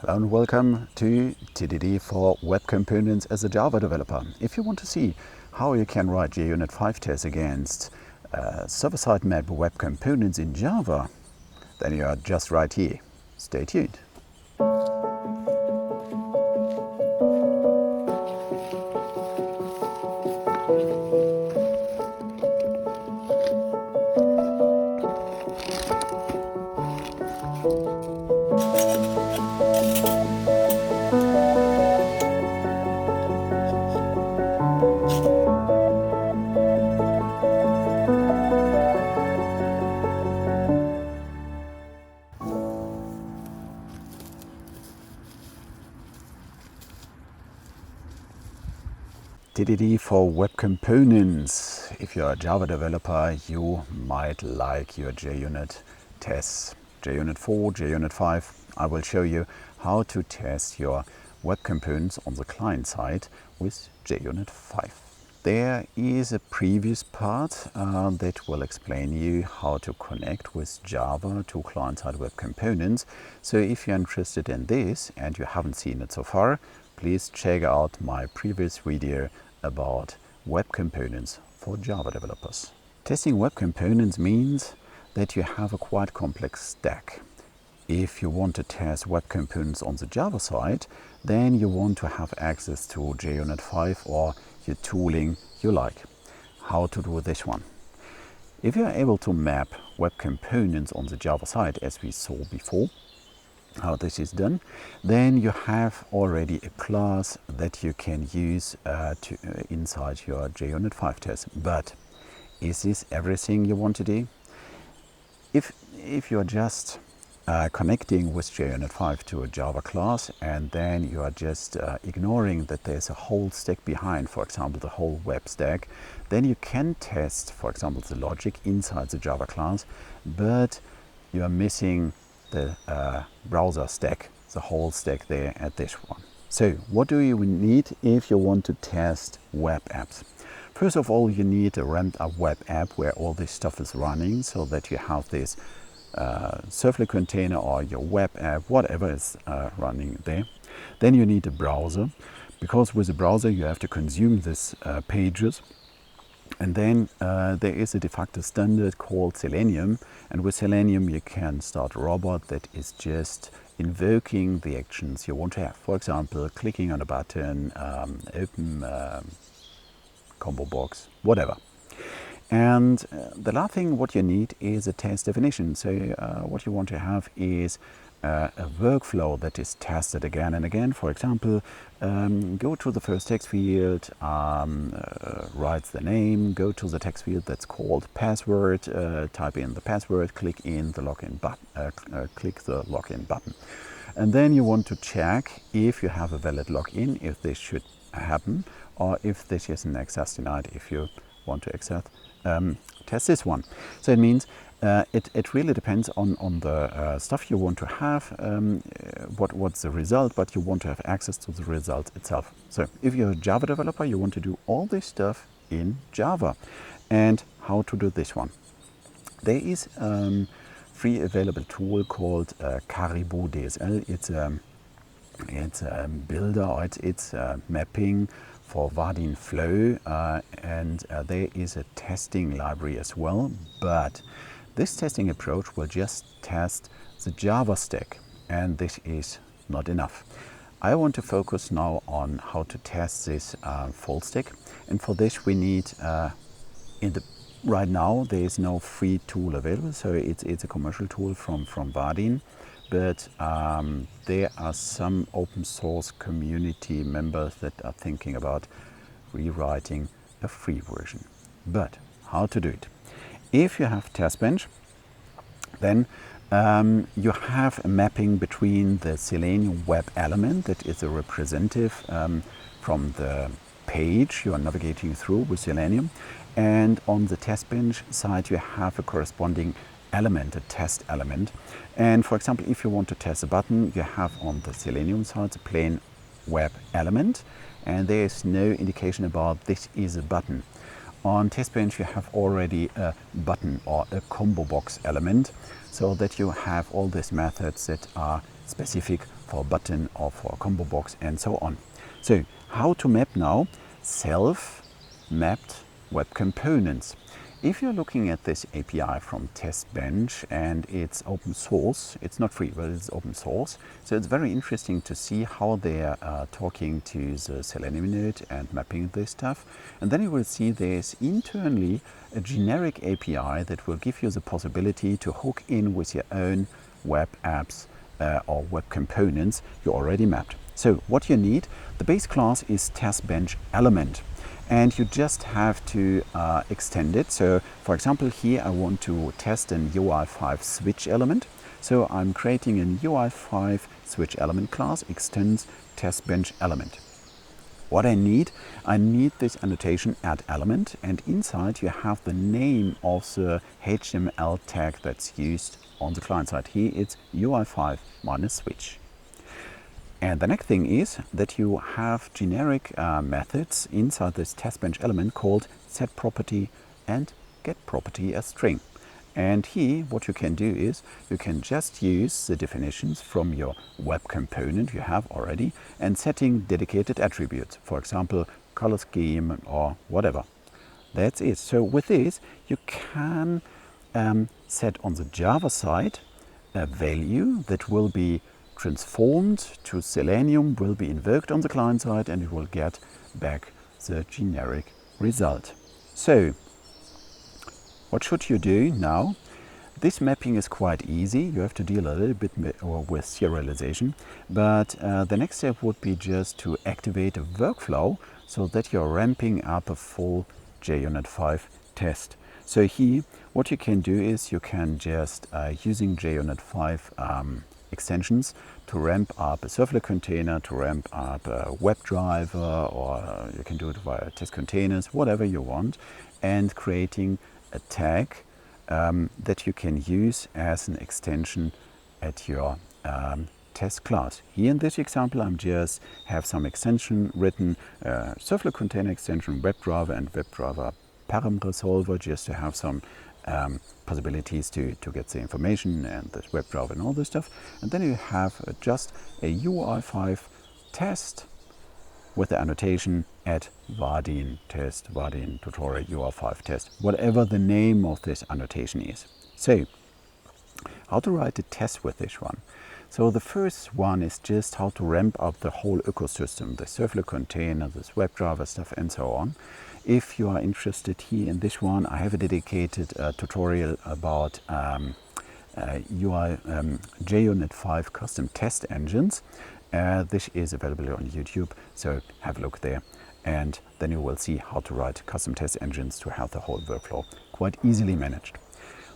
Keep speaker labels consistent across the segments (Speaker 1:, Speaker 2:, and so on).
Speaker 1: Hello and welcome to TDD for Web Components as a Java developer. If you want to see how you can write JUnit 5 tests against server-side map Web Components in Java, then you are just right here. Stay tuned. TDD for Web Components. If you're a Java developer, you might like your JUnit tests. JUnit 4, JUnit 5. I will show you how to test your Web Components on the client side with JUnit 5. There is a previous part that will explain you how to connect with Java to client-side Web Components. So if you're interested in this and you haven't seen it so far, please check out my previous video about Web Components for Java developers. Testing Web Components means that you have a quite complex stack. If you want to test Web Components on the Java side, then you want to have access to JUnit 5 or your tooling you like. How to do this one? If you are able to map Web Components on the Java side, as we saw before, how this is done, then you have already a class that you can use inside your JUnit 5 test. But is this everything you want to do? If you're just connecting with JUnit 5 to a Java class and then you are just ignoring that there's a whole stack behind, for example the whole web stack, then you can test, for example, the logic inside the Java class, but you are missing the browser stack, the whole stack there at this one. So what do you need if you want to test web apps? First of all, you need a ramped up web app where all this stuff is running, so that you have this servlet container or your web app, whatever is running there. Then you need a browser, because with a browser you have to consume these pages. And then there is a de facto standard called Selenium, and with Selenium you can start a robot that is just invoking the actions you want to have. For example, clicking on a button, open combo box, whatever. And the last thing what you need is a test definition. So what you want to have is a workflow that is tested again and again. For example, go to the first text field, write the name, go to the text field that's called password, type in the password, click in the login button, click the login button. And then you want to check if you have a valid login, if this should happen, or if this is an access denied, if you want to access, test this one. So it means it really depends on the stuff you want to have, what's the result, but you want to have access to the result itself. So if you're a Java developer, you want to do all this stuff in Java. And how to do this one? There is a free available tool called Caribou DSL. It's a builder, or it's mapping for Vardin Flow, and there is a testing library as well. But this testing approach will just test the Java stack, and this is not enough. I want to focus now on how to test this full stack, and for this we need, right now there is no free tool available, so it's a commercial tool from Vardin, but there are some open source community members that are thinking about rewriting a free version. But how to do it? If you have test bench, then you have a mapping between the Selenium web element that is a representative from the page you are navigating through with Selenium, and on the test bench side you have a corresponding element, a test element. And for example, if you want to test a button, you have on the Selenium side a plain web element, and there is no indication about this is a button. On TestBench you have already a button or a combo box element, so that you have all these methods that are specific for a button or for a combo box and so on. So how to map now self-mapped web components. If you're looking at this API from TestBench and it's open source, it's not free, but it's open source. So it's very interesting to see how they're talking to the Selenium node and mapping this stuff. And then you will see there's internally a generic API that will give you the possibility to hook in with your own web apps or web components you already mapped. So what you need, the base class is TestBench element. And you just have to extend it. So for example, here I want to test an UI5 switch element. So I'm creating an UI5 switch element class, extends TestBench element. What I need this annotation add element, and inside you have the name of the HTML tag that's used on the client side. Here it's UI5 minus switch. And the next thing is that you have generic methods inside this TestBench element called setProperty and getProperty as string. And here what you can do is you can just use the definitions from your web component you have already and setting dedicated attributes, for example, color scheme or whatever. That's it. So with this you can set on the Java side a value that will be transformed to Selenium, will be invoked on the client side, and you will get back the generic result. So what should you do now? This mapping is quite easy. You have to deal a little bit with serialization, but the next step would be just to activate a workflow so that you're ramping up a full JUnit 5 test. So here what you can do is you can just using JUnit 5 extensions to ramp up a servlet container, to ramp up a WebDriver, or you can do it via test containers, whatever you want, and creating a tag that you can use as an extension at your test class. Here in this example, I'm just have some extension written, servlet container extension, WebDriver, and WebDriver param resolver, just to have some possibilities to get the information and this WebDriver and all this stuff. And then you have just a UI5 test with the annotation at Vardin test, Vardin tutorial UI5 test, whatever the name of this annotation is. So how to write a test with this one? So the first one is just how to ramp up the whole ecosystem, the servlet container, this WebDriver stuff, and so on. If you are interested here in this one, I have a dedicated tutorial about JUnit 5 custom test engines. This is available on YouTube, so have a look there. And then you will see how to write custom test engines to have the whole workflow quite easily managed.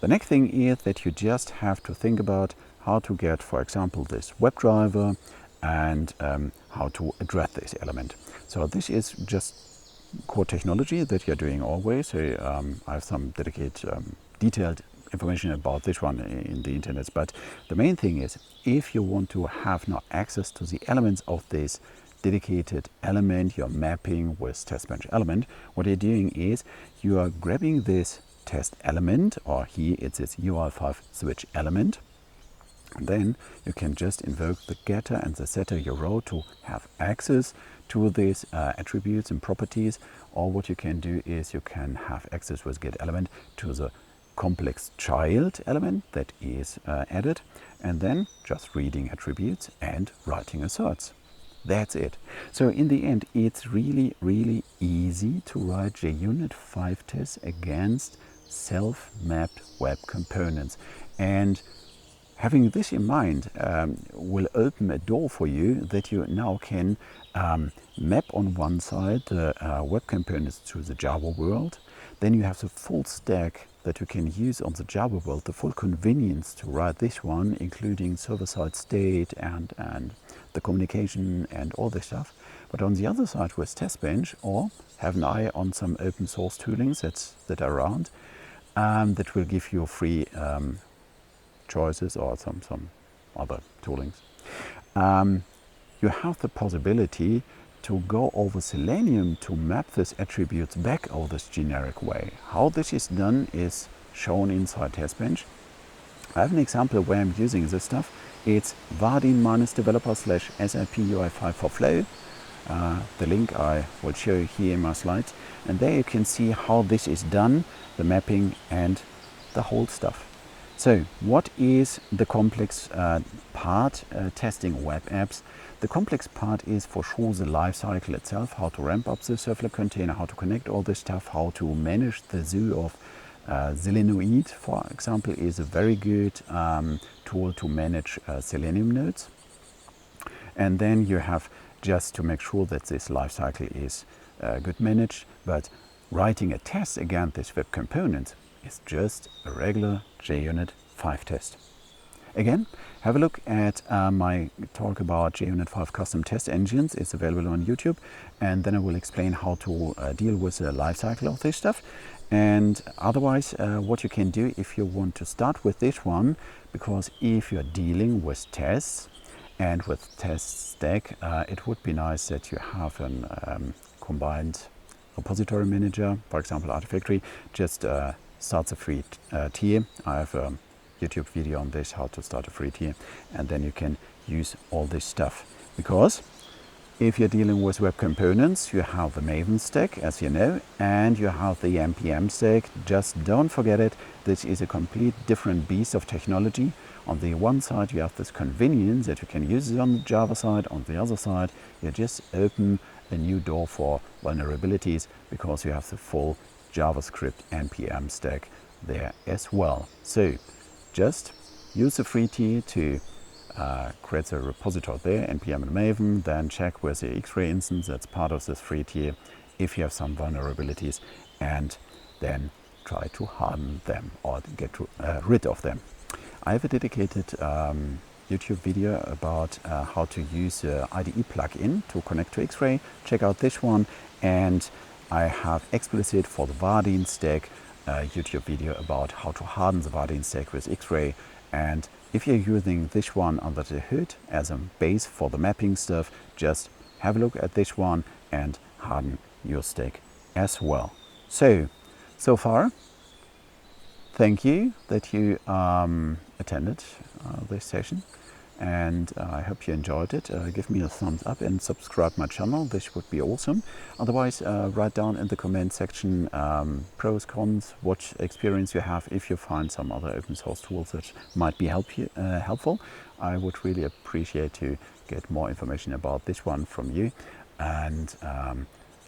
Speaker 1: The next thing is that you just have to think about how to get, for example, this WebDriver and how to address this element. So this is just core technology that you're doing always. So, I have some dedicated detailed information about this one in the internet, but the main thing is if you want to have now access to the elements of this dedicated element you're mapping with TestBench element, what you're doing is you are grabbing this test element, or here it's this UI5 switch element, and then you can just invoke the getter and the setter you wrote to have access to these attributes and properties. Or what you can do is you can have access with get element to the complex child element that is added, and then just reading attributes and writing asserts. That's it. So in the end, it's really, really easy to write JUnit 5 tests against self-mapped web components. And having this in mind will open a door for you that you now can map on one side the web components to the Java world. Then you have the full stack that you can use on the Java world, the full convenience to write this one, including server-side state and the communication and all this stuff. But on the other side with TestBench, or have an eye on some open source toolings that are around, that will give you free choices or some other toolings. You have the possibility to go over Selenium to map these attributes back over this generic way. How this is done is shown inside TestBench. I have an example where I'm using this stuff It's vardin-developer/SAP UI5 for Flow. The link I will show you here in my slides, and there you can see how this is done, the mapping and the whole stuff. So what is the complex part testing web apps? The complex part is for sure the life cycle itself, how to ramp up the servlet container, how to connect all this stuff, how to manage the zoo of Selenoid, for example, is a very good tool to manage Selenium nodes. And then you have just to make sure that this lifecycle is good managed. But writing a test against this web component is just a regular JUnit 5 test. Again, have a look at my talk about JUnit 5 custom test engines. It's available on YouTube. And then I will explain how to deal with the lifecycle of this stuff. And otherwise, what you can do if you want to start with this one, because if you're dealing with tests and with test stack, it would be nice that you have a combined repository manager, for example, Artifactory. Just starts a free tier. I have a YouTube video on this, how to start a free tier, and then you can use all this stuff. Because if you're dealing with web components, you have the Maven stack, as you know, and you have the NPM stack. Just don't forget it. This is a complete different beast of technology. On the one side, you have this convenience that you can use it on the Java side. On the other side, you just open a new door for vulnerabilities because you have the full JavaScript NPM stack there as well. So just use the free tier to create a repository there, npm and Maven, then check with the X-ray instance that's part of this free tier if you have some vulnerabilities, and then try to harden them or get rid of them. I have a dedicated YouTube video about how to use the IDE plugin to connect to X-ray. Check out this one, and I have explicit for the Vardin stack YouTube video about how to harden the Vardin stack with X-ray. And if you're using this one under the hood as a base for the mapping stuff, just have a look at this one and harden your stack as well. So far, thank you that you attended this session, and I hope you enjoyed it. Give me a thumbs up and subscribe my channel. This would be awesome. Otherwise, write down in the comment section pros, cons, what experience you have. If you find some other open source tools that might be helpful, I would really appreciate to get more information about this one from you. And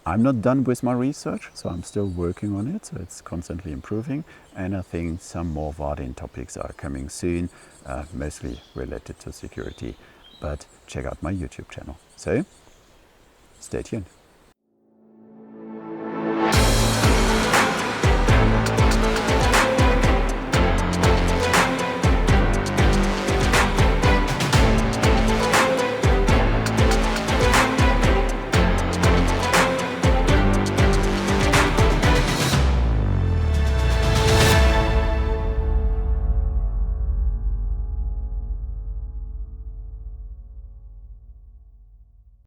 Speaker 1: I'm not done with my research, so I'm still working on it, so it's constantly improving, and I think some more Vardin topics are coming soon, mostly related to security, but check out my YouTube channel. So, stay tuned.